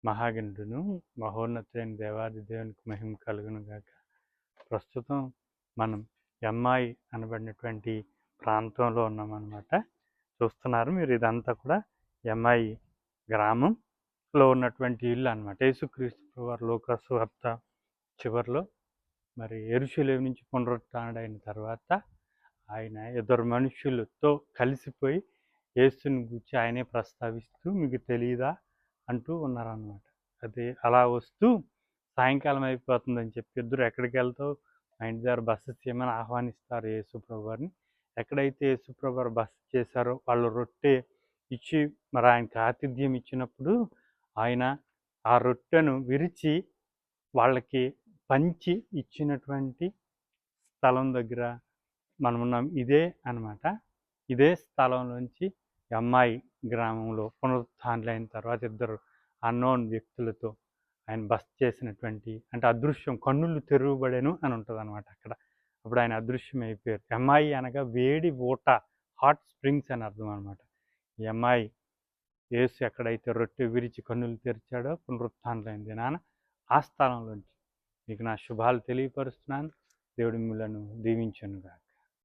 మహాగణుడును మహోన్నతుడైన దేవాది దేవునికి మహిమ కలుగును గాక. ప్రస్తుతం మనం ఎమ్మాయి అనబడినటువంటి ప్రాంతంలో ఉన్నామన్నమాట. చూస్తున్నారు మీరు, ఇదంతా కూడా ఎమ్మాయి గ్రామంలో ఉన్నటువంటి ఇల్లు అన్నమాట. యేసుక్రీస్తు వారు లోకాసు వార్త చివరిలో మరి యెరూషలేము నుంచి పునరుత్థానుడైన తర్వాత ఆయన ఇద్దరు మనుషులతో కలిసిపోయి యేసుని గురించి ఆయనే ప్రస్తావిస్తూ మీకు తెలియదా అంటూ ఉన్నారన్నమాట. అది అలా వస్తూ సాయంకాలం అయిపోతుందని చెప్పి ఇద్దరు ఎక్కడికి వెళ్తావు, మా ఇంటి దగ్గర బస చేయమని ఆహ్వానిస్తారు యేసుప్రభు వారిని. ఎక్కడైతే యేసుప్రభు వారు బస చేశారో వాళ్ళు రొట్టె ఇచ్చి మరి ఆయనకి ఆతిథ్యం ఇచ్చినప్పుడు ఆయన ఆ రొట్టెను విరిచి వాళ్ళకి పంచి ఇచ్చినటువంటి స్థలం దగ్గర మనమున్నాం. ఇదే అన్నమాట. ఇదే స్థలంలోంచి ఎమ్మాయి గ్రామంలో పునరుత్థానులైన తర్వాత ఇద్దరు అన్నోన్ వ్యక్తులతో ఆయన బస చేసినటువంటి, అంటే అదృశ్యం, కన్నులు తెరవబడెను అని ఉంటుంది అనమాట అక్కడ. అప్పుడు ఆయన అదృశ్యం అయిపోయారు. ఎమ్మాయి అనగా వేడి ఊట, హాట్ స్ప్రింగ్స్ అని అర్థం అనమాట. ఈ ఎమ్మాయి యేసు ఎక్కడైతే రొట్టె విరిచి కన్నులు తెరిచాడో పునరుత్థానులైన దినాన ఆ స్థలంలోంచి మీకు నా శుభాలు తెలియపరుస్తున్నాను. దేవుడి మిమ్మలను దీవించును గాక.